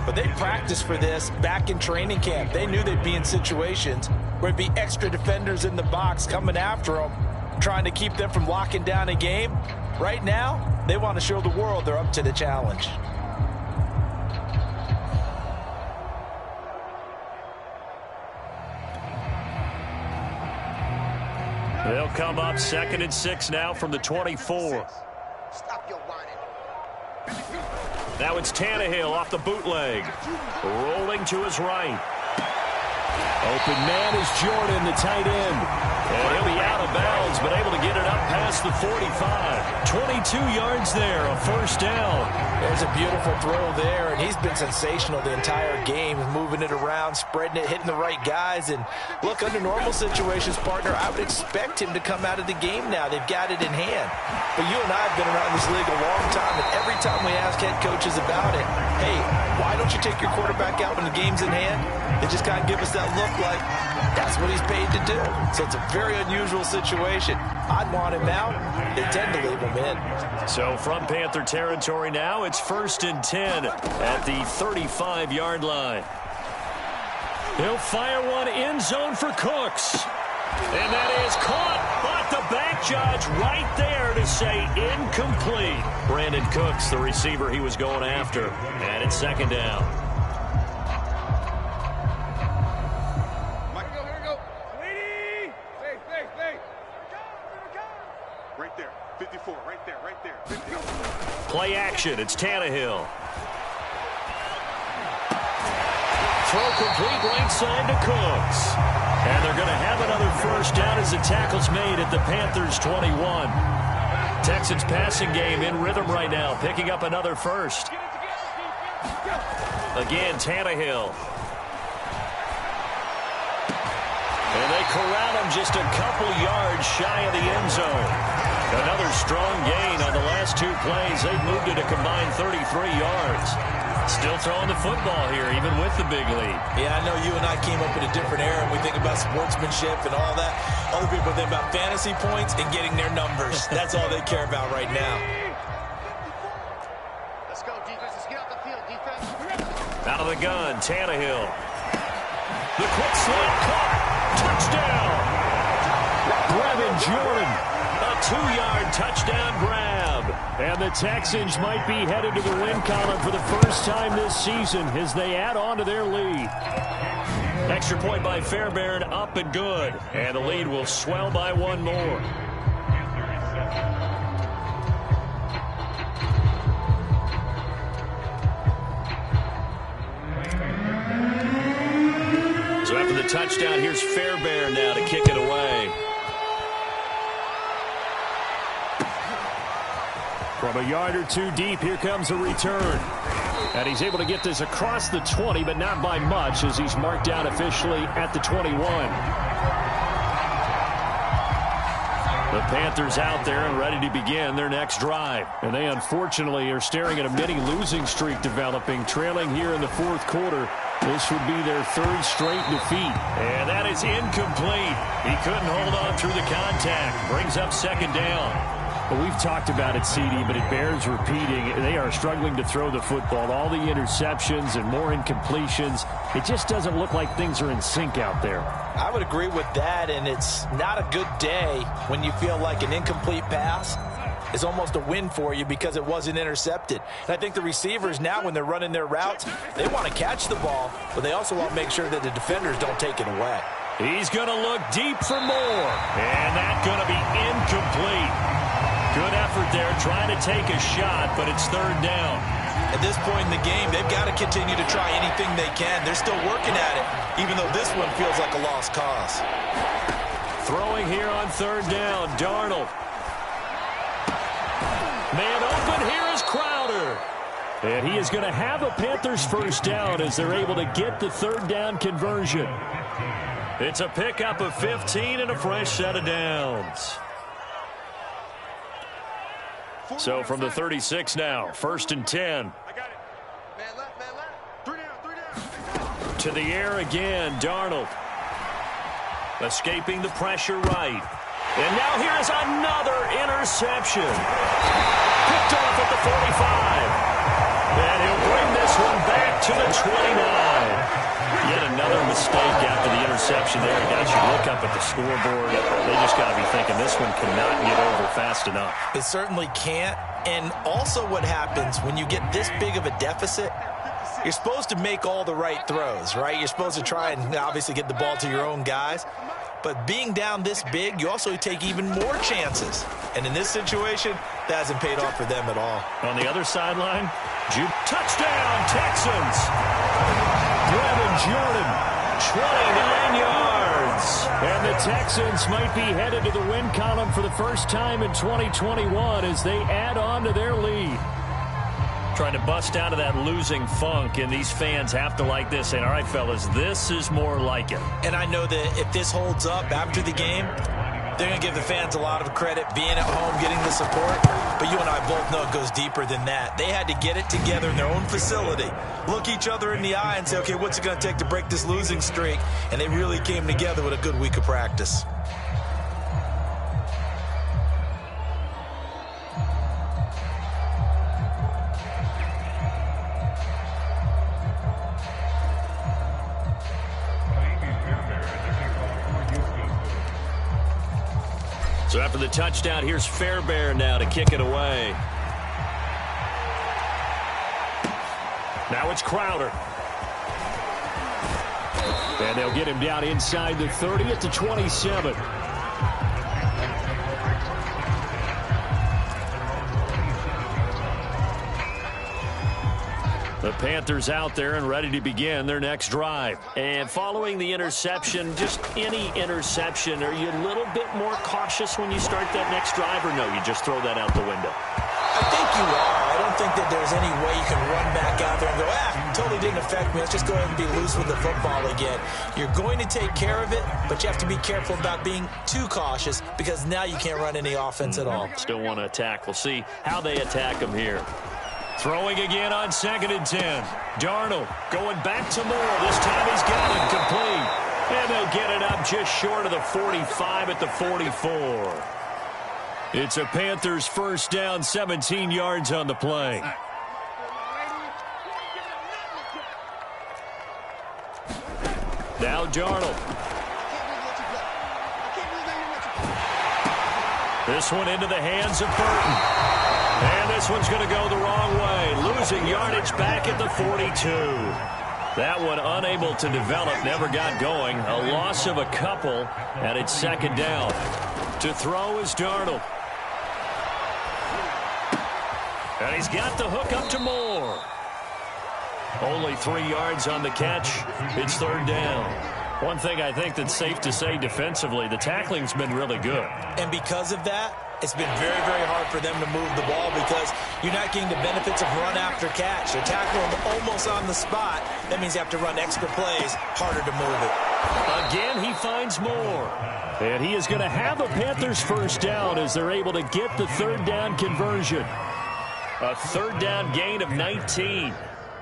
but they practiced for this back in training camp. They knew they'd be in situations where it'd be extra defenders in the box coming after them, trying to keep them from locking down a game. Right now, they want to show the world they're up to the challenge. They'll come up 2nd and 6 now from the 24. Stop your whining. Now it's Tannehill off the bootleg. Rolling to his right. Open man is Jordan, the tight end. And he'll be out of bounds, but able to get it up past the 45. 22 yards there, a 1st down. There's a beautiful throw there, and he's been sensational the entire game, moving it around, spreading it, hitting the right guys. And look, under normal situations, partner, I would expect him to come out of the game now. They've got it in hand. But you and I have been around this league a long time, and every time we ask head coaches about it, hey, why don't you take your quarterback out when the game's in hand? They just kind of give us that look like that's what he's paid to do. So it's a very unusual situation. I'd want him out. They tend to leave him in. So from Panther territory now, it's 1st and 10 at the 35-yard line. He'll fire one end zone for Cooks. And that is caught, but the back judge right there to say incomplete. Brandon Cooks, the receiver he was going after. And it's second down. Here we go. Sweetie! Stay. Right there. 54, right there. 50. Play action, it's Tannehill. Throw complete right side to Cooks. And they're going to have another first down as the tackle's made at the Panthers' 21. Texans passing game in rhythm right now, picking up another first. Again, Tannehill. And they corral him just a couple yards shy of the end zone. Another strong gain on the last two plays. They've moved it a combined 33 yards. Still throwing the football here, even with the big lead. Yeah, I know you and I came up in a different era, and we think about sportsmanship and all that. Other people think about fantasy points and getting their numbers. That's all they care about right now. Let's go, defense. Let's get off the field, defense. Out of the gun, Tannehill. The quick slant caught. Touchdown. Brevin Jordan. A 2-yard touchdown grab. And the Texans might be headed to the win column for the first time this season as they add on to their lead. Extra point by Fairbairn, up and good. And the lead will swell by one more. So after the touchdown, here's Fairbairn now to kick it away. From a yard or two deep, here comes a return. And he's able to get this across the 20, but not by much as he's marked down officially at the 21. The Panthers out there and ready to begin their next drive. And they unfortunately are staring at a mini losing streak developing, trailing here in the fourth quarter. This would be their third straight defeat. And that is incomplete. He couldn't hold on through the contact. Brings up second down. Well, we've talked about it, CD, but it bears repeating. They are struggling to throw the football. All the interceptions and more incompletions. It just doesn't look like things are in sync out there. I would agree with that, and it's not a good day when you feel like an incomplete pass is almost a win for you because it wasn't intercepted. And I think the receivers now, when they're running their routes, they want to catch the ball, but they also want to make sure that the defenders don't take it away. He's going to look deep for more, and that's going to be incomplete. Good effort there, trying to take a shot, but it's third down. At this point in the game, they've got to continue to try anything they can. They're still working at it, even though this one feels like a lost cause. Throwing here on third down, Darnold. Man open, here is Crowder. And he is going to have a Panthers first down as they're able to get the third down conversion. It's a pickup of 15 and a fresh set of downs. So from the 36 now, first and 10. I got it. Man left. 3 down. To the air again, Darnold. Escaping the pressure right. And now here is another interception. Picked off at the 45. And he'll bring this one back to the 29. Yet another mistake after the interception there. Guys, you look up at the scoreboard. They just got to be thinking this one cannot get over fast enough. It certainly can't. And also what happens when you get this big of a deficit, you're supposed to make all the right throws, right? You're supposed to try and obviously get the ball to your own guys. But being down this big, you also take even more chances. And in this situation, that hasn't paid off for them at all. On the other sideline, touchdown, Texans. Brevin Jordan, 29 yards. And the Texans might be headed to the win column for the first time in 2021 as they add on to their lead. Trying to bust out of that losing funk, and these fans have to like this. And all right, fellas, this is more like it. And I know that if this holds up after the game, they're going to give the fans a lot of credit being at home, getting the support. But you and I both know it goes deeper than that. They had to get it together in their own facility, look each other in the eye and say, okay, what's it going to take to break this losing streak? And they really came together with a good week of practice. So after the touchdown, here's Fairbairn now to kick it away. Now it's Crowder. And they'll get him down inside the 30 at the 27. The Panthers out there and ready to begin their next drive. And following the interception, just any interception, are you a little bit more cautious when you start that next drive, or no, you just throw that out the window? I think you are. I don't think that there's any way you can run back out there and go, totally didn't affect me. Let's just go ahead and be loose with the football again. You're going to take care of it, but you have to be careful about being too cautious because now you can't run any offense at all. Still want to attack. We'll see how they attack them here. Throwing again on 2nd and 10. Darnold going back to Moore. This time he's got it complete. And they'll get it up just short of the 45 at the 44. It's a Panthers first down, 17 yards on the play. Now Darnold. This one into the hands of Burton. And this one's going to go the wrong way. Losing yardage back at the 42. That one unable to develop, never got going. A loss of a couple, and it's 2nd down. To throw is Darnold. And he's got the hook up to Moore. Only 3 yards on the catch. It's 3rd down. One thing I think that's safe to say defensively, the tackling's been really good. And because of that, it's been very, very hard for them to move the ball because you're not getting the benefits of run after catch. They're tackling them almost on the spot. That means you have to run extra plays, harder to move it. Again, he finds Moore. And he is going to have a Panthers first down as they're able to get the 3rd down conversion. A 3rd down gain of 19.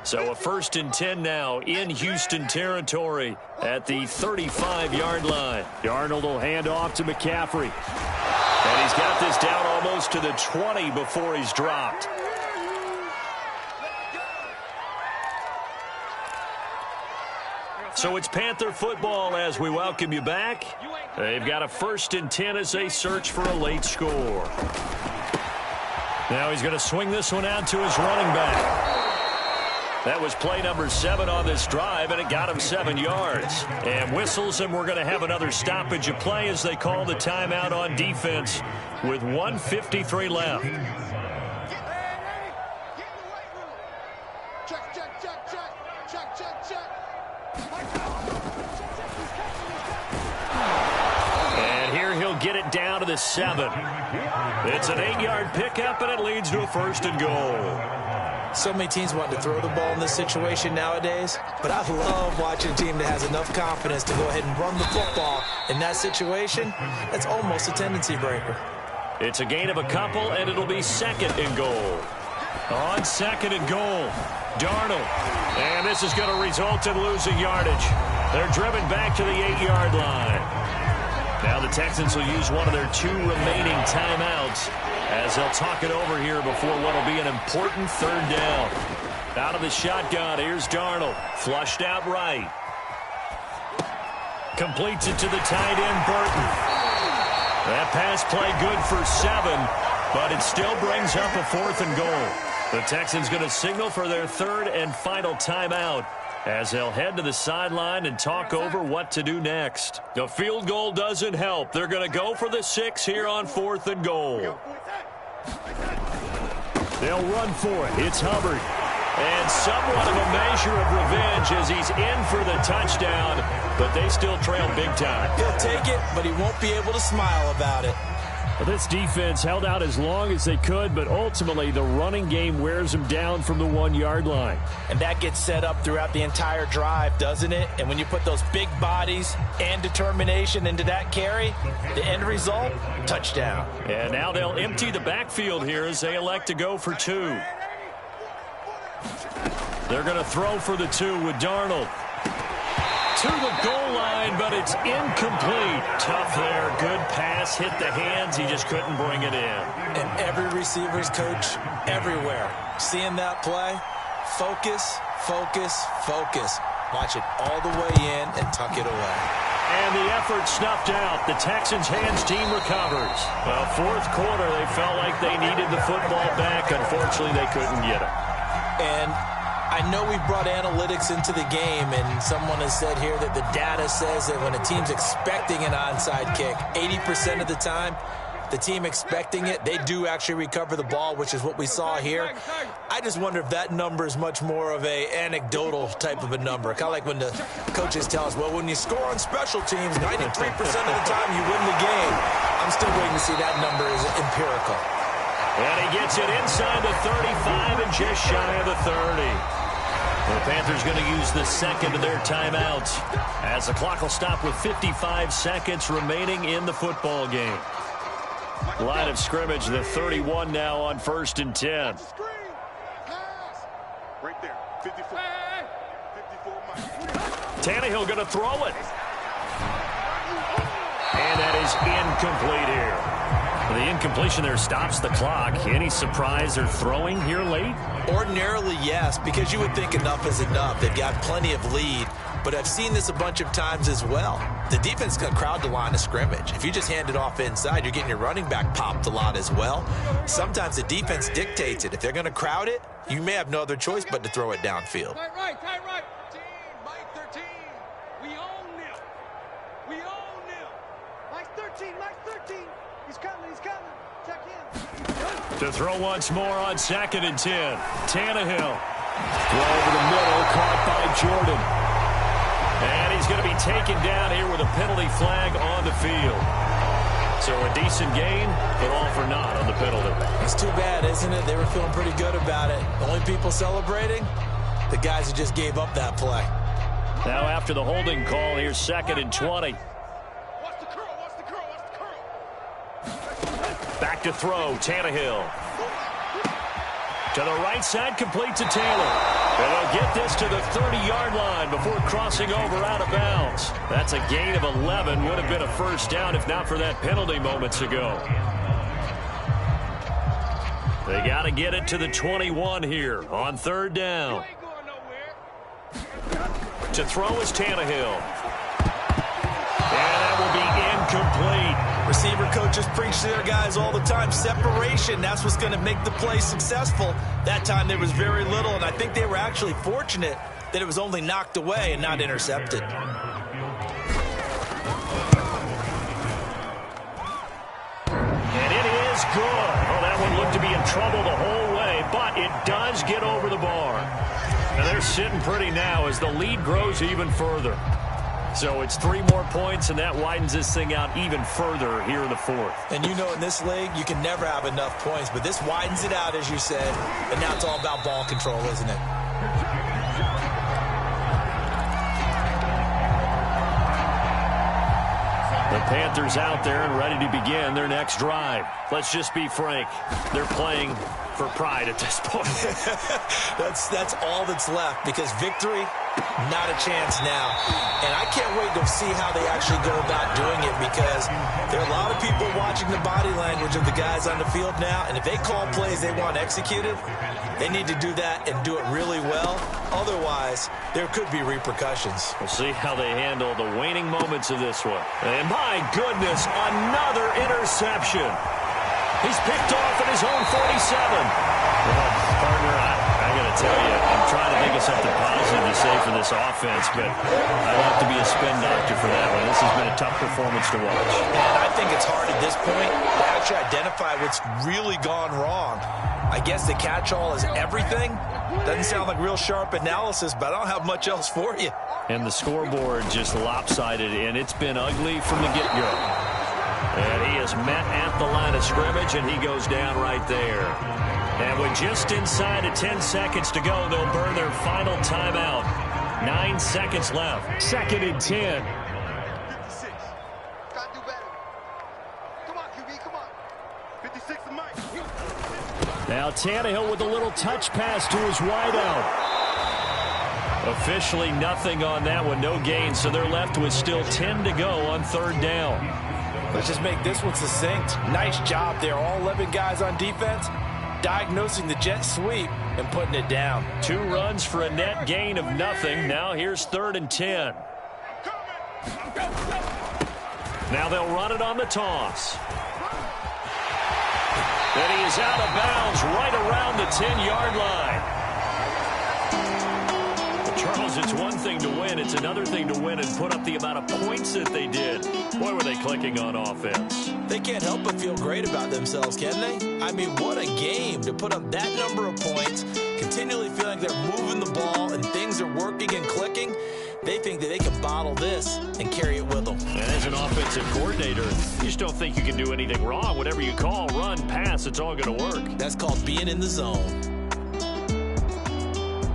So a 1st and 10 now in Houston territory at the 35-yard line. Darnold will hand off to McCaffrey. And he's got this down almost to the 20 before he's dropped. So it's Panther football as we welcome you back. They've got a 1st and 10 as they search for a late score. Now he's going to swing this one out to his running back. That was play number 7 on this drive, and it got him 7 yards. And whistles, and we're going to have another stoppage of play as they call the timeout on defense with 1:53 left. And here he'll get it down to the 7. It's an 8-yard pickup, and it leads to a 1st and goal. So many teams want to throw the ball in this situation nowadays, but I love watching a team that has enough confidence to go ahead and run the football in that situation. That's almost a tendency breaker. It's a gain of a couple, and it'll be 2nd and goal. On 2nd and goal, Darnold. And this is going to result in losing yardage. They're driven back to the 8-yard line. Now the Texans will use one of their 2 remaining timeouts as they'll talk it over here before what will be an important 3rd down. Out of the shotgun, here's Darnold. Flushed out right. Completes it to the tight end, Burton. That pass play good for 7, but it still brings up a 4th and goal. The Texans going to signal for their 3rd and final timeout as they'll head to the sideline and talk over what to do next. The field goal doesn't help. They're going to go for the 6 here on 4th and goal. They'll run for it. It's Hubbard. And somewhat of a measure of revenge as he's in for the touchdown, but they still trail big time. He'll take it, but he won't be able to smile about it. Well, this defense held out as long as they could, but ultimately the running game wears them down from the 1-yard line. And that gets set up throughout the entire drive, doesn't it? And when you put those big bodies and determination into that carry, the end result, touchdown. And now they'll empty the backfield here as they elect to go for 2. They're going to throw for the 2 with Darnold. To the goal line, but it's incomplete. Tough there. Good pass. Hit the hands. He just couldn't bring it in. And every receiver's coach everywhere. Seeing that play, focus, focus, focus. Watch it all the way in and tuck it away. And the effort snuffed out. The Texans' hands team recovers. Well, fourth quarter, they felt like they needed the football back. Unfortunately, they couldn't get it. And I know we brought analytics into the game, and someone has said here that the data says that when a team's expecting an onside kick, 80% of the time, the team expecting it, they do actually recover the ball, which is what we saw here. I just wonder if that number is much more of a anecdotal type of a number. Kind of like when the coaches tell us, well, when you score on special teams, 93% of the time you win the game. I'm still waiting to see that number is empirical. And he gets it inside the 35 and just shy of the 30. The Panthers going to use the second of their timeouts as the clock will stop with 55 seconds remaining in the football game. Line of scrimmage, the 31 now on 1st and 10. Right there, 54. 54 Tannehill going to throw it. And that is incomplete here. The incompletion there stops the clock. Any surprise they're throwing here late? Ordinarily, yes, because you would think enough is enough. They've got plenty of lead. But I've seen this a bunch of times as well. The defense is going to crowd the line of scrimmage. If you just hand it off inside, you're getting your running back popped a lot as well. Sometimes the defense dictates it. If they're going to crowd it, you may have no other choice but to throw it downfield. Tight right. 13, Mike 13. We own them. We own them. Mike 13. He's coming. Check in. To throw once more on 2nd and 10. Tannehill. Throw over the middle, caught by Jordan. And he's going to be taken down here with a penalty flag on the field. So a decent gain, but all for naught on the penalty. It's too bad, isn't it? They were feeling pretty good about it. The only people celebrating, the guys who just gave up that play. Now after the holding call, here's 2nd and 20. Watch the curl. Back to throw, Tannehill. To the right side, complete to Taylor. And they'll get this to the 30-yard line before crossing over out of bounds. That's a gain of 11. Would have been a first down if not for that penalty moments ago. They got to get it to the 21 here on 3rd down. To throw is Tannehill. And that will be incomplete. Receiver coaches preach to their guys all the time. Separation, that's what's going to make the play successful. That time there was very little, and I think they were actually fortunate that it was only knocked away and not intercepted. And it is good. Oh, that one looked to be in trouble the whole way, but it does get over the bar. And they're sitting pretty now as the lead grows even further. So it's 3 more points, and that widens this thing out even further here in the 4th. And you know in this league, you can never have enough points, but this widens it out, as you said, and now it's all about ball control, isn't it? The Panthers out there and ready to begin their next drive. Let's just be frank. They're playing for pride at this point. That's all that's left, because victory, not a chance now. And I can't wait to see how they actually go about doing it, because there are a lot of people watching the body language of the guys on the field now, and if they call plays they want executed, they need to do that and do it really well. Otherwise, there could be repercussions. We'll see how they handle the waning moments of this one. And my goodness, another interception. He's picked off at his own 47. Well, partner, I got to tell you, I'm trying to think of something positive to say for this offense, but I don't have to be a spin doctor for that one. This has been a tough performance to watch. And I think it's hard at this point to actually identify what's really gone wrong. I guess the catch-all is everything. Doesn't sound like real sharp analysis, but I don't have much else for you. And the scoreboard just lopsided, and it's been ugly from the get-go. And he is met at the line of scrimmage, and he goes down right there. And with just inside of 10 seconds to go, they'll burn their final timeout. 9 seconds left. 2nd and 10. 56. Gotta do better. Come on, QB, come on. 56 and Mike. Now Tannehill with a little touch pass to his wideout. Officially nothing on that one, no gain, so they're left with still 10 to go on 3rd down. Let's just make this one succinct. Nice job there, all 11 guys on defense, diagnosing the jet sweep and putting it down. 2 runs for a net gain of nothing. Now here's 3rd and 10. Now they'll run it on the toss. And he is out of bounds right around the 10-yard line. Charles, it's one thing to win. It's another thing to win and put up the amount of points that they did. Boy, were they clicking on offense. They can't help but feel great about themselves, can they? I mean, what a game to put up that number of points, continually feeling like they're moving the ball and things are working and clicking. They think that they can bottle this and carry it with them. And as an offensive coordinator, you just don't think you can do anything wrong. Whatever you call, run, pass, it's all going to work. That's called being in the zone.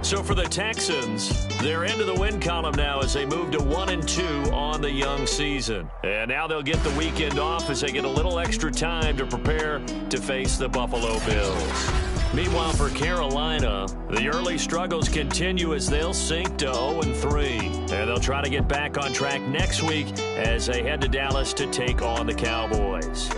So for the Texans, they're into the win column now as they move to 1-2 on the young season. And now they'll get the weekend off as they get a little extra time to prepare to face the Buffalo Bills. Meanwhile, for Carolina, the early struggles continue as they'll sink to 0-3. And they'll try to get back on track next week as they head to Dallas to take on the Cowboys.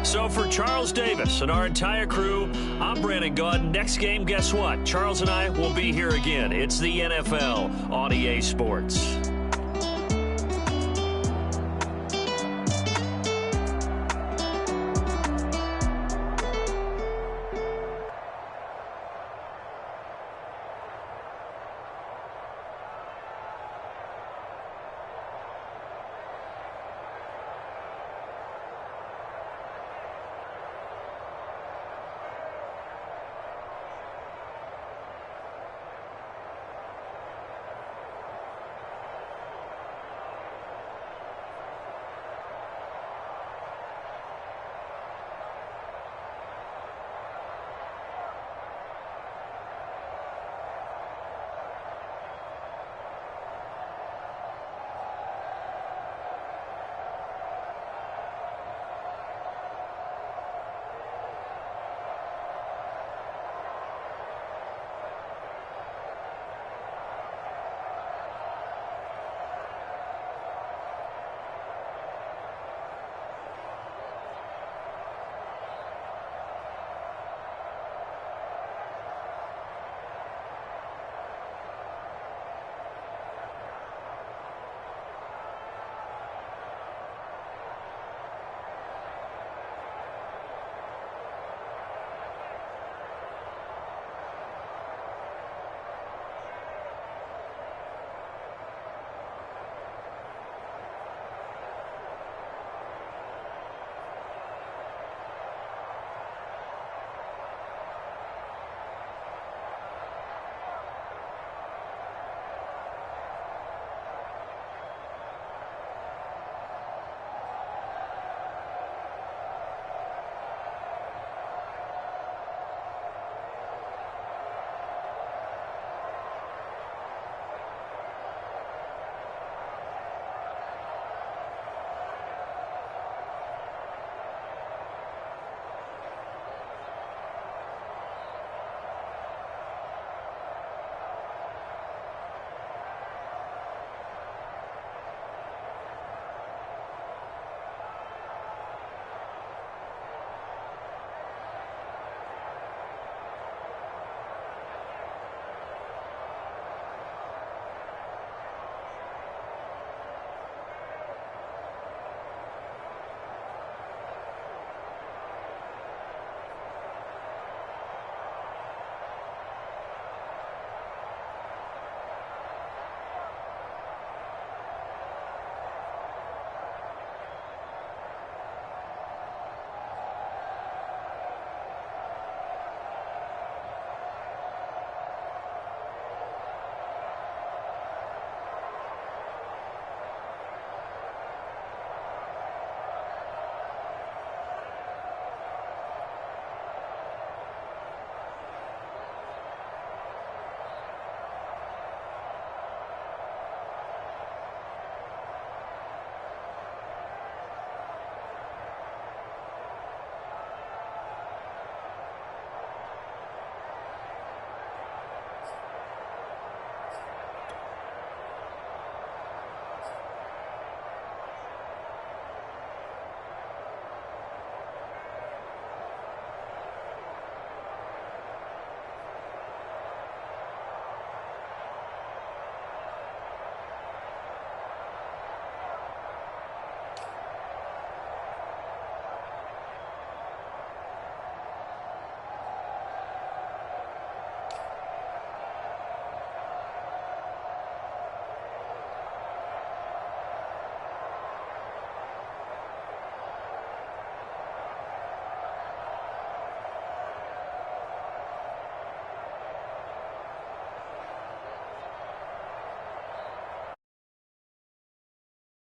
So for Charles Davis and our entire crew, I'm Brandon Gaudin. Next game, guess what? Charles and I will be here again. It's the NFL on EA Sports.